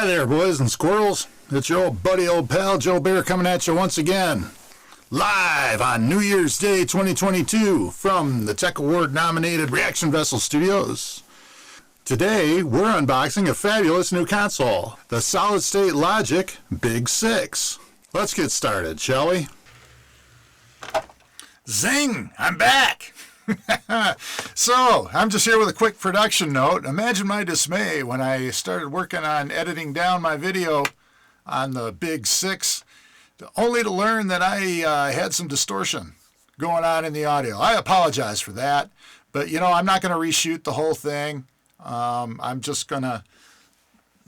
Hi there, boys and squirrels. It's your old buddy, old pal, Joe Bear, coming at you once again. Live on New Year's Day 2022 from the Tech Award-nominated Reaction Vessel Studios. Today, we're unboxing a fabulous new console, the solid-state Logic BiG SiX. Let's get started, shall we? Zing! I'm back! So, I'm just here with a quick production note. Imagine my dismay when I started working on editing down my video on the BiG SiX, only to learn that I had some distortion going on in the audio. I apologize for that, but I'm not going to reshoot the whole thing. I'm just going to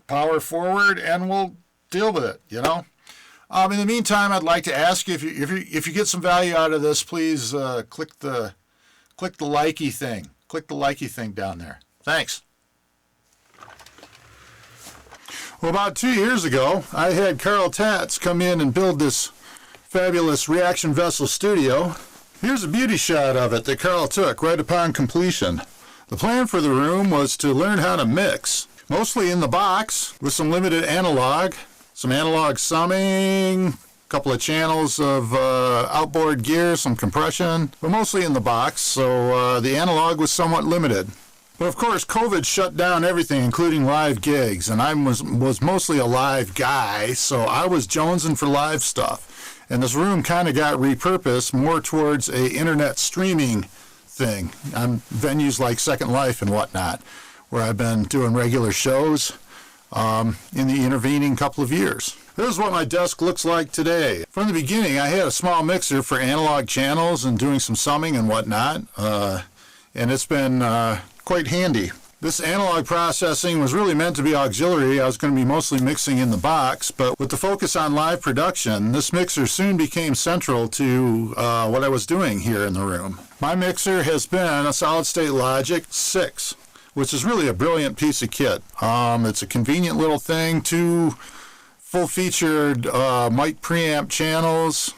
power forward and we'll deal with it, In the meantime, I'd like to ask you, if you get some value out of this, please click the likey thing. Click the likey thing down there. Thanks. Well, about 2 years ago, I had Carl Tatz come in and build this fabulous Reaction Vessel studio. Here's a beauty shot of it that Carl took right upon completion. The plan for the room was to learn how to mix, mostly in the box with some limited analog, some analog summing, couple of channels of outboard gear, some compression, but mostly in the box, so the analog was somewhat limited. But of course, COVID shut down everything, including live gigs, and I was mostly a live guy, so I was jonesing for live stuff. And this room kind of got repurposed more towards a internet streaming thing on venues like Second Life and whatnot, where I've been doing regular shows in the intervening couple of years. This is what my desk looks like today. From the beginning, I had a small mixer for analog channels and doing some summing and whatnot, and it's been quite handy. This analog processing was really meant to be auxiliary. I was going to be mostly mixing in the box, but with the focus on live production, this mixer soon became central to what I was doing here in the room. My mixer has been a solid-state Logic SiX, which is really a brilliant piece of kit. It's a convenient little thing, two full-featured mic preamp channels,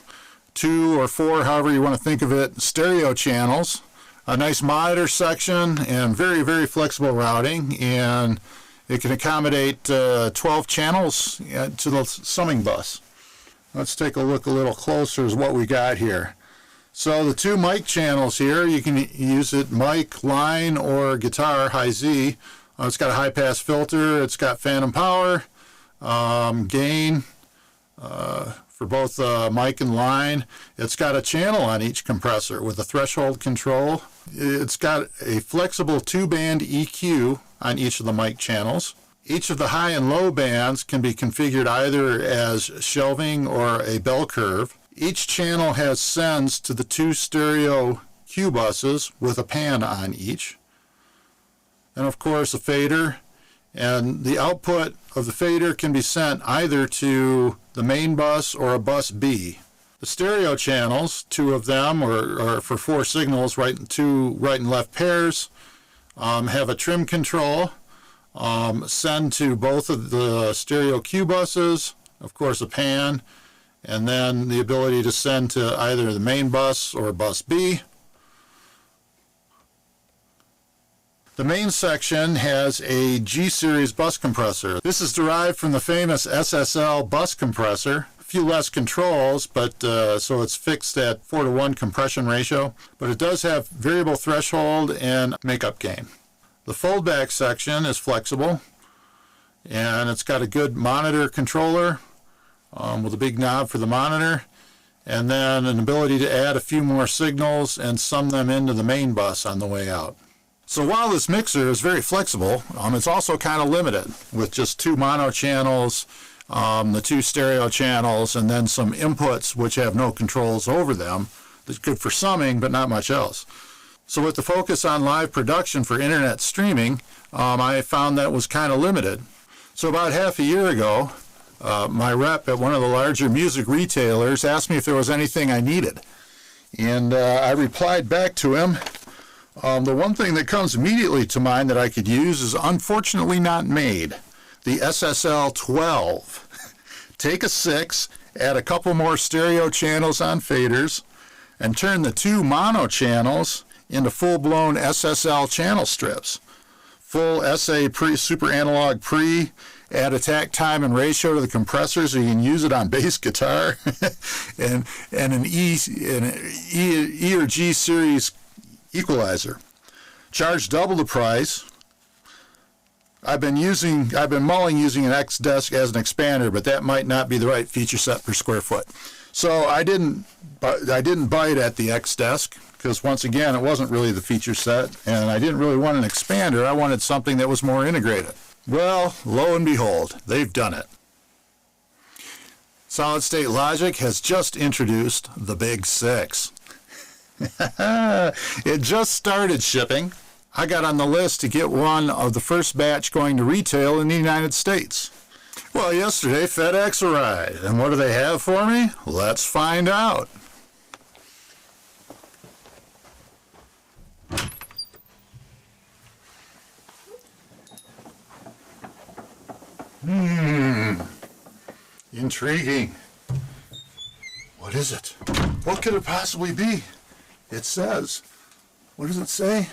2 or 4, however you want to think of it, stereo channels, a nice monitor section, and very, very flexible routing, and it can accommodate 12 channels to the summing bus. Let's take a look a little closer at what we got here. So the 2 mic channels here, you can use it mic, line, or guitar, high Z. It's got a high-pass filter, it's got phantom power, gain for both mic and line. It's got a channel on each compressor with a threshold control. It's got a flexible 2-band EQ on each of the mic channels. Each of the high and low bands can be configured either as shelving or a bell curve. Each channel has sends to the 2 stereo Q buses with a pan on each. And of course a fader. And the output of the fader can be sent either to the main bus or a bus B. The stereo channels, 2 of them, or for 4 signals, 2 right and left pairs, have a trim control, send to both of the stereo Q buses, of course a pan, and then the ability to send to either the main bus or bus B. The main section has a G-series bus compressor. This is derived from the famous SSL bus compressor. A few less controls, but so it's fixed at 4:1 compression ratio, but it does have variable threshold and makeup gain. The foldback section is flexible, and it's got a good monitor controller with a big knob for the monitor, and then an ability to add a few more signals and sum them into the main bus on the way out. So while this mixer is very flexible, it's also kind of limited with just 2 mono channels, the 2 stereo channels, and then some inputs which have no controls over them. That's good for summing, but not much else. So with the focus on live production for internet streaming, I found that was kind of limited. So about half a year ago, my rep at one of the larger music retailers asked me if there was anything I needed. And I replied back to him, the one thing that comes immediately to mind that I could use is unfortunately not made. The SSL 12. Take a 6, add a couple more stereo channels on faders, and turn the 2 mono channels into full-blown SSL channel strips. Full SA super analog pre add attack time and ratio to the compressor so you can use it on bass guitar, and an E or G series equalizer. Charge double the price. I've been mulling using an X desk as an expander, but that might not be the right feature set per square foot. So I didn't bite at the X desk, because once again, it wasn't really the feature set, and I didn't really want an expander. I wanted something that was more integrated. Well, lo and behold, they've done it. Solid State Logic has just introduced the BiG SiX. It just started shipping. I got on the list to get one of the first batch going to retail in the United States. Well, yesterday FedEx arrived, and what do they have for me? Let's find out. Intriguing. What is it? What could it possibly be? It says, what does it say?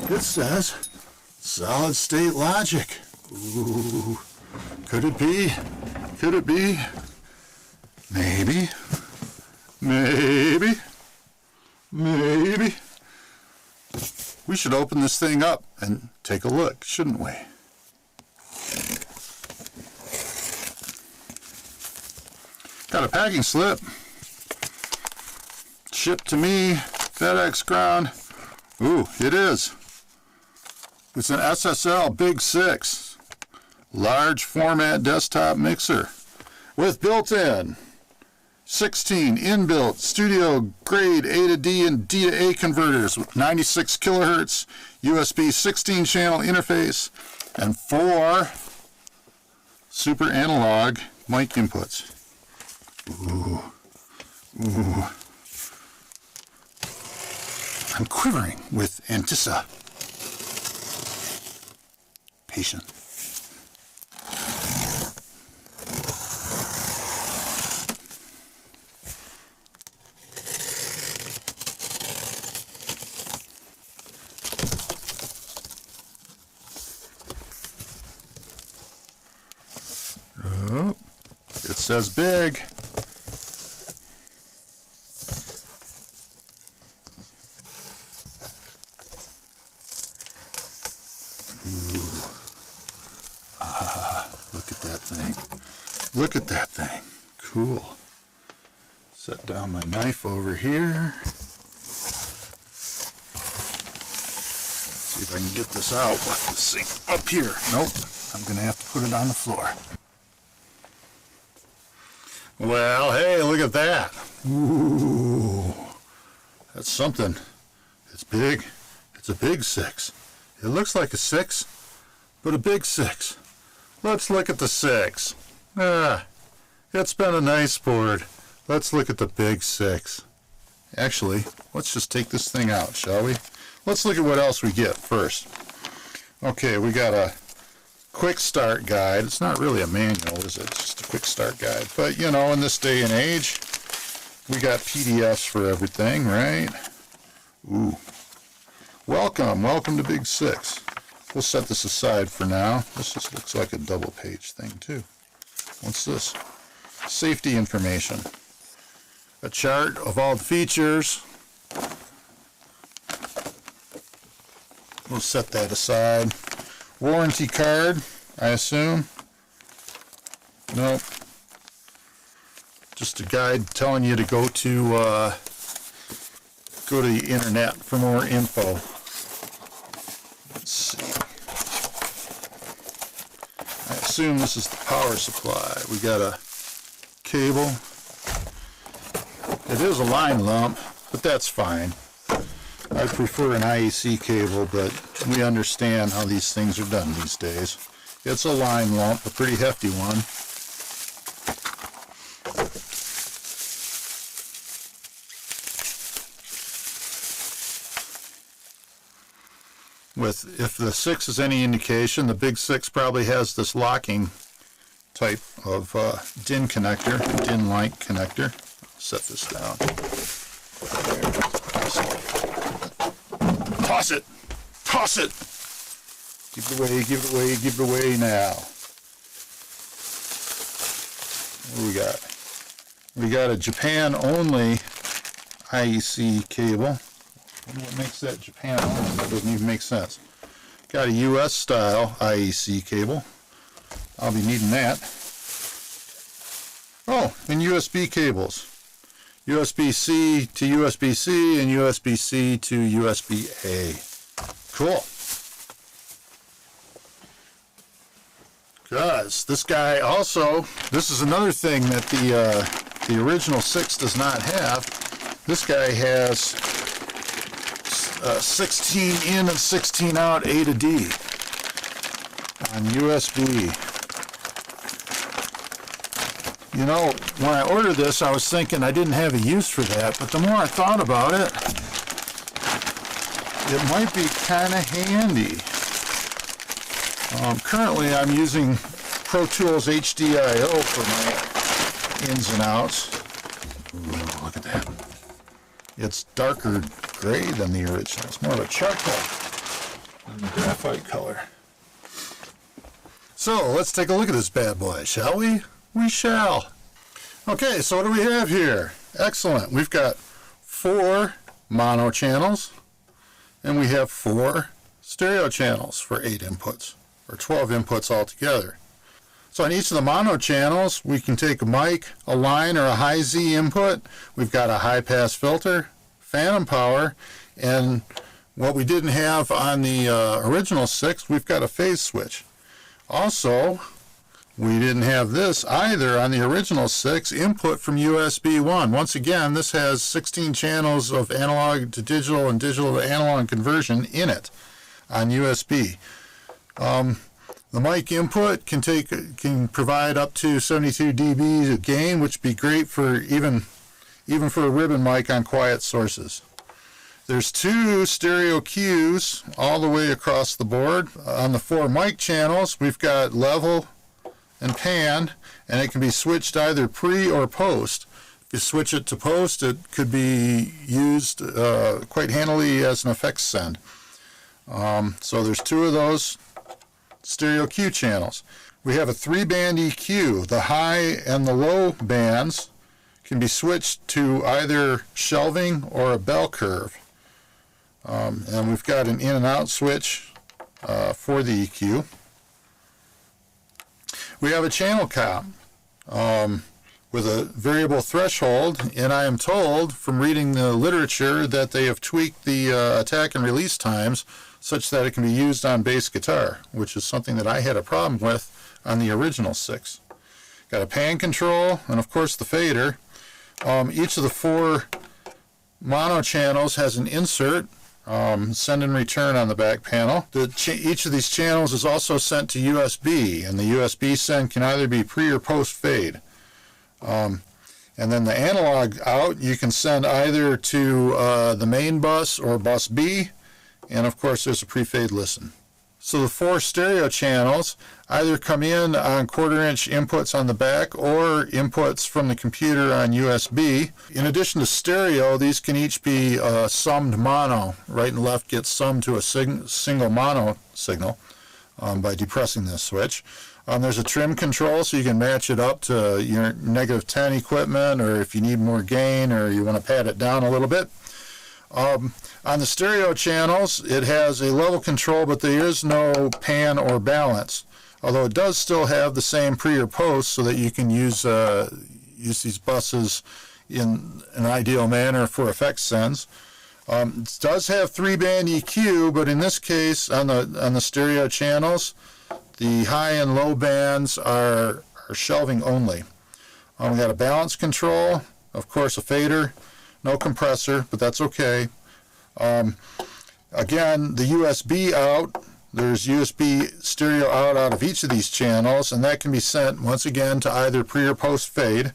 It says Solid State Logic. Ooh. Could it be? Could it be? Maybe. Maybe. Maybe. We should open this thing up and take a look, shouldn't we? Got a packing slip. Shipped to me, FedEx ground. Ooh, it is. It's an SSL BiG SiX. Large format desktop mixer with built-in 16 inbuilt studio grade A to D and D to A converters with 96 kilohertz USB 16 channel interface and 4 super analog mic inputs. Ooh. Ooh. I'm quivering with anticipation. Oh, it says BiG. Look at that thing. Look at that thing. Cool. Set down my knife over here. See if I can get this out with the sink up here. Nope. I'm going to have to put it on the floor. Well, hey, look at that. Ooh. That's something. It's big. It's a BiG SiX. It looks like a 6, but a BiG SiX. Let's look at the 6. It's been a nice board. Let's look at the BiG SiX. Actually, let's just take this thing out, shall we? Let's look at what else we get first. Okay, we got a quick start guide. It's not really a manual, is it? It's just a quick start guide. But, you know, in this day and age, we got PDFs for everything, right? Ooh. Welcome to BiG SiX. We'll set this aside for now. This just looks like a double page thing too. What's this? Safety information. A chart of all the features. We'll set that aside. Warranty card, I assume. Nope. Just a guide telling you to go to the internet for more info. Let's see. I assume this is the power supply. We got a cable. It is a line lump, but that's fine. I prefer an IEC cable, but we understand how these things are done these days. It's a line lump, a pretty hefty one. If the 6 is any indication, the BiG SiX probably has this locking type of DIN connector, DIN-like connector. Set this down. Toss it! Toss it! Give it away, give it away, give it away now. we got? We got a Japan only IEC cable. I wonder what makes that Japan only. That doesn't even make sense. Got a US style IEC cable. I'll be needing that. Oh, and USB cables. USB-C to USB-C and USB-C to USB-A. Cool. Guys, this guy also, this is another thing that the original SiX does not have. This guy has 16 in and 16 out A to D on USB. You know, when I ordered this, I was thinking I didn't have a use for that, but the more I thought about it, it might be kind of handy. Currently, I'm using Pro Tools HDIO for my ins and outs. Ooh, look at that. It's darker gray than the original. It's more of a charcoal than the graphite color. So, let's take a look at this bad boy, shall we? We shall. Okay, so what do we have here? Excellent. We've got 4 mono channels, and we have 4 stereo channels for 8 inputs, or 12 inputs altogether. So on each of the mono channels, we can take a mic, a line, or a high Z input. We've got a high pass filter, phantom power, and what we didn't have on the original SiX, we've got a phase switch. Also, we didn't have this either on the original SiX, input from USB 1. Once again, this has 16 channels of analog to digital and digital to analog conversion in it on USB. The mic input can provide up to 72 dB of gain, which would be great for even for a ribbon mic on quiet sources. There's 2 stereo cues all the way across the board. On the 4 mic channels, we've got level and pan, and it can be switched either pre or post. If you switch it to post, it could be used quite handily as an effects send. So there's 2 of those stereo cue channels. We have a 3-band EQ. The high and the low bands can be switched to either shelving or a bell curve. And we've got an in and out switch for the EQ. We have a channel count with a variable threshold, and I am told from reading the literature that they have tweaked the attack and release times such that it can be used on bass guitar, which is something that I had a problem with on the original SiX. Got a pan control, and of course the fader. Each of the 4 mono channels has an insert, send and return on the back panel. Each of these channels is also sent to USB, and the USB send can either be pre or post fade. And then the analog out, you can send either to the main bus or bus B, and of course there's a pre-fade listen. So the 4 stereo channels either come in on 1/4-inch inputs on the back or inputs from the computer on USB. In addition to stereo, these can each be summed mono. Right and left gets summed to a single mono signal by depressing this switch. There's a trim control, so you can match it up to your -10 equipment, or if you need more gain or you want to pad it down a little bit. On the stereo channels, it has a level control, but there is no pan or balance, although it does still have the same pre or post, so that you can use these buses in an ideal manner for effects sends. It does have 3-band EQ, but in this case, on the stereo channels, the high and low bands are shelving only. We got a balance control, of course a fader, no compressor, but that's okay. Again, the USB out, there's USB stereo out of each of these channels, and that can be sent once again to either pre or post fade.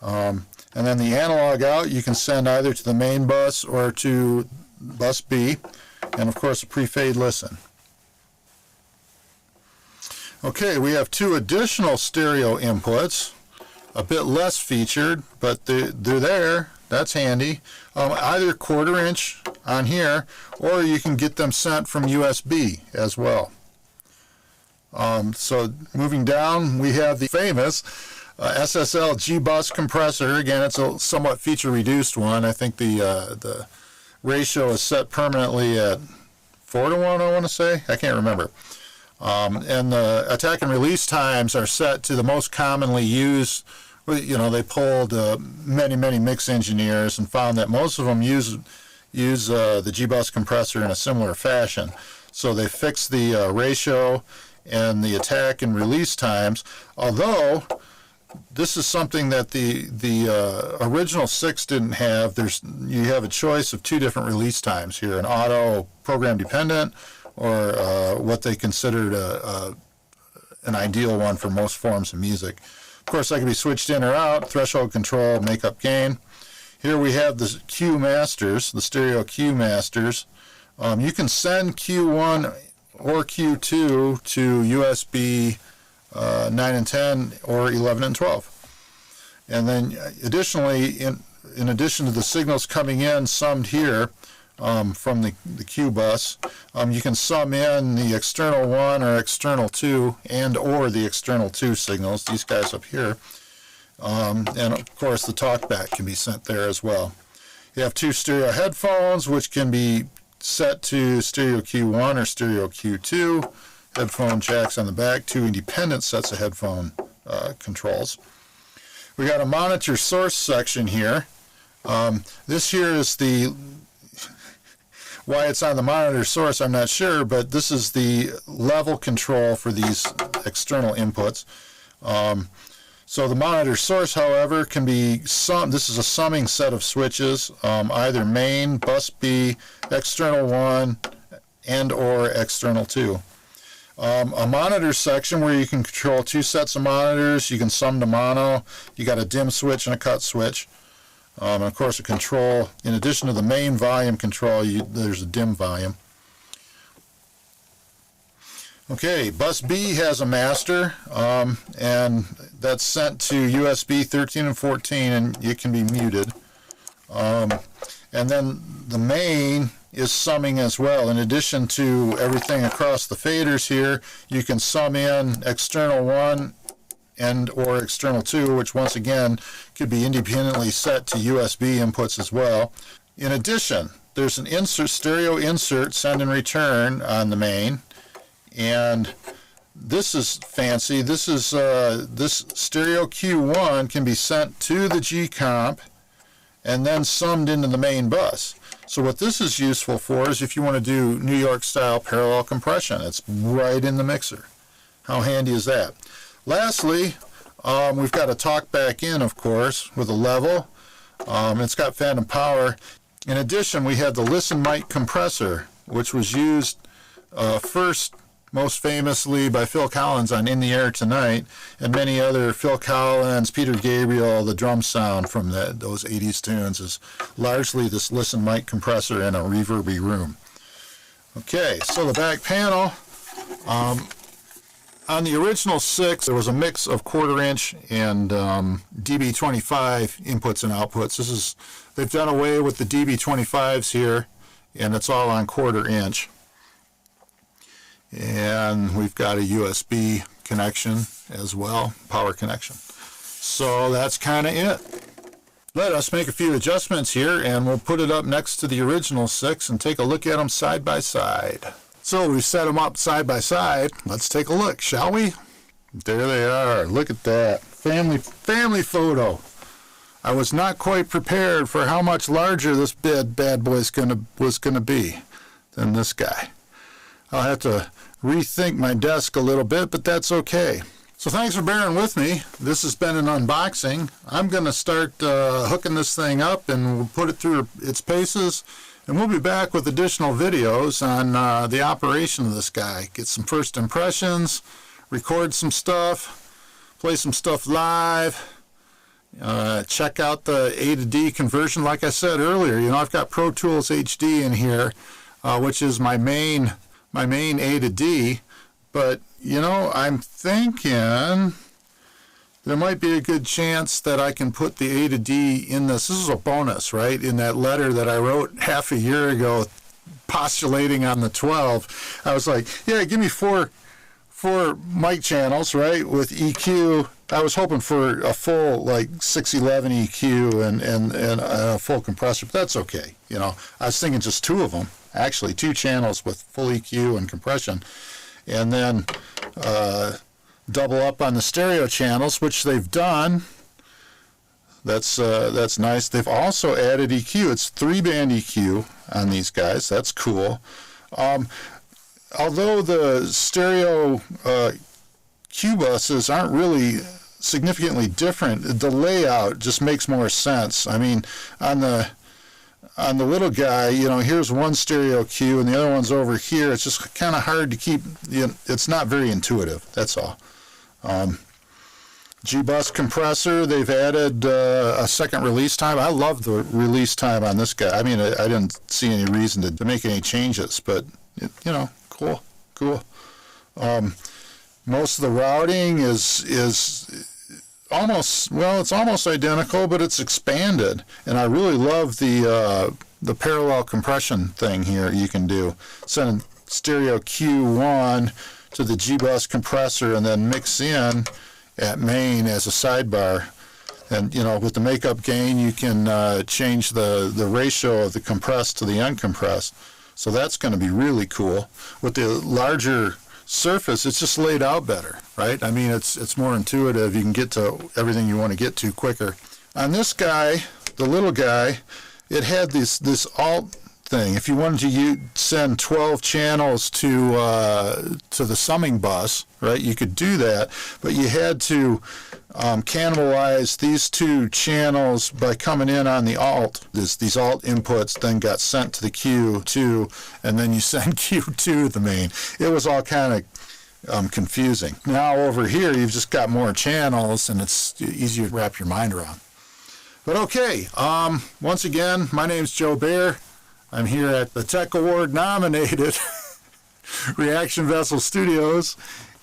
And then the analog out, you can send either to the main bus or to bus B, and of course a pre-fade listen. Okay, we have 2 additional stereo inputs, a bit less featured, but they're there. That's handy. Either 1/4-inch on here, or you can get them sent from USB as well. So moving down, we have the famous SSL bus compressor. Again, it's a somewhat feature-reduced one. I think the ratio is set permanently at 4-to-1, I want to say. I can't remember. And the attack and release times are set to the most commonly used. You know, they polled many mix engineers and found that most of them use the bus compressor in a similar fashion. So they fixed the ratio and the attack and release times. Although this is something that the original SiX didn't have. You have a choice of 2 different release times here: an auto program dependent, or what they considered an ideal one for most forms of music. Of course, that can be switched in or out, threshold control, makeup gain. Here we have the Q masters, the stereo Q masters. You can send Q1 or Q2 to USB 9 and 10 or 11 and 12. And then additionally, in addition to the signals coming in summed here from the Q bus, you can sum in the external 1 or external 2 and or the external 2 signals, these guys up here. And of course the talkback can be sent there as well. You have 2 stereo headphones, which can be set to stereo Q1 or stereo Q2. Headphone jacks on the back, 2 independent sets of headphone controls. We got a monitor source section here. This here is why it's on the monitor source, I'm not sure, but this is the level control for these external inputs. So the monitor source, however, can be this is a summing set of switches, either main, bus B, external 1, and or external 2. A monitor section where you can control 2 sets of monitors. You can sum to mono. You got a dim switch and a cut switch. And of course a control, in addition to the main volume control, there's a dim volume. Okay, bus B has a master, and that's sent to USB 13 and 14, and it can be muted. And then the main is summing as well. In addition to everything across the faders here, you can sum in external 1 and or external 2, which once again could be independently set to USB inputs as well. In addition, there's an stereo insert, send and return on the main, and this is fancy. This is this stereo Q1 can be sent to the G comp and then summed into the main bus. So what this is useful for is if you want to do New York style parallel compression. It's right in the mixer. How handy is that? Lastly, we've got a talk back in, of course, with a level. It's got phantom power. In addition, we have the listen mic compressor, which was used first most famously by Phil Collins on In the Air Tonight, and many other Phil Collins, Peter Gabriel. The drum sound from those 80s tunes is largely this listen mic compressor in a reverby room. Okay, so the back panel. On the original SiX, there was a mix of 1/4 inch and DB25 inputs and outputs. They've done away with the DB25s here, and it's all on 1/4 inch. And we've got a USB connection as well, power connection. So that's kind of it. Let us make a few adjustments here, and we'll put it up next to the original SiX and take a look at them side by side. So we set them up side by side. Let's take a look, shall we? There they are. Look at that. Family photo. I was not quite prepared for how much larger this bad boy was gonna be than this guy. I'll have to rethink my desk a little bit, but that's okay. So thanks for bearing with me. This has been an unboxing. I'm going to start hooking this thing up, and we'll put it through its paces, and we'll be back with additional videos on the operation of this guy. Get some first impressions, record some stuff, play some stuff live, check out the A to D conversion. Like I said earlier, I've got Pro Tools HD in here, which is my main A to D, but I'm thinking there might be a good chance that I can put the A to D in this. This is a bonus, right? In that letter that I wrote half a year ago postulating on the 12, I was like, yeah, give me four mic channels, right, with EQ I was hoping for a full like 611 EQ and a full compressor, but that's okay. You know, I was thinking just two of them, actually, two channels with full EQ and compression, and then double up on the stereo channels, which they've done. That's nice. They've also added EQ. It's 3-band EQ on these guys. That's cool. Although the stereo Q buses aren't really significantly different, the layout just makes more sense. I mean, on the little guy, you know, here's one stereo Q and the other one's over here. It's just kind of hard to keep. You know, it's not very intuitive. That's all. G-Bus compressor, they've added a second release time. I love the release time on this guy. I mean, I didn't see any reason to make any changes, but, you know, cool. Most of the routing is almost, well, it's almost identical, but it's expanded. And I really love the parallel compression thing here you can do. Send stereo Q1 to the G-Bus compressor and then mix in at main as a sidebar. And, you know, with the makeup gain, you can change the ratio of the compressed to the uncompressed. So that's going to be really cool. With the larger surface, it's just laid out better, right? I mean, it's more intuitive. You can get to everything you want to get to quicker. On this guy, the little guy, it had this alt thing. If you wanted to send 12 channels to the summing bus, right, you could do that, but you had to cannibalize these two channels by coming in on the alt. These alt inputs then got sent to the Q2, and then you send Q2 to the main. It was all kind of confusing. Now over here, you've just got more channels, and it's easier to wrap your mind around. But okay, once again, my name's Joe Bear. I'm here at the Tech Award nominated Reaction Vessel Studios,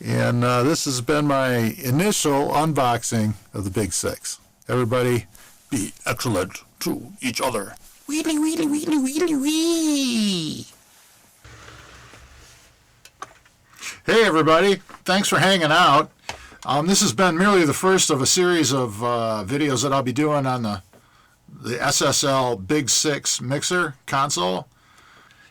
and this has been my initial unboxing of the BiG SiX. Everybody be excellent to each other. Wheelie, wheelie, wheelie, wheelie, wee. Hey everybody, thanks for hanging out. This has been merely the first of a series of videos that I'll be doing on the SSL BiG SiX mixer console.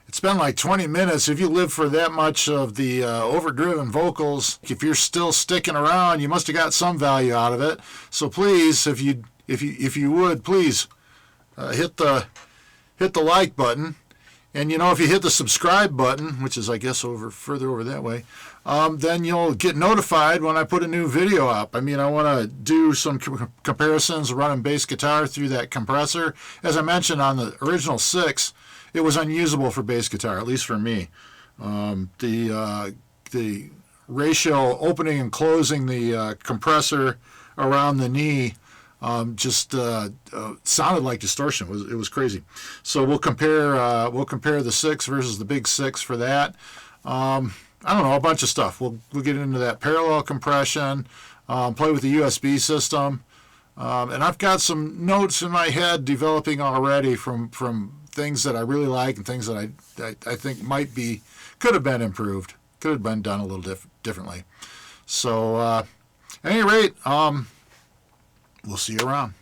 It's been like 20 minutes. If you live for that much of the overdriven vocals, if you're still sticking around, you must have got some value out of it. So please, if you would, please hit the like button. And you know, if you hit the subscribe button, which is I guess further over that way, then you'll get notified when I put a new video up. I mean, I want to do some comparisons running bass guitar through that compressor. As I mentioned on the original SiX, it was unusable for bass guitar, at least for me. The ratio opening and closing the compressor around the knee just sounded like distortion. It was crazy. So we'll compare the SiX versus the BiG SiX for that. I don't know, a bunch of stuff. We'll get into that parallel compression, play with the USB system, and I've got some notes in my head developing already from things that I really like and things that I think could have been improved, could have been done a little differently. So at any rate, we'll see you around.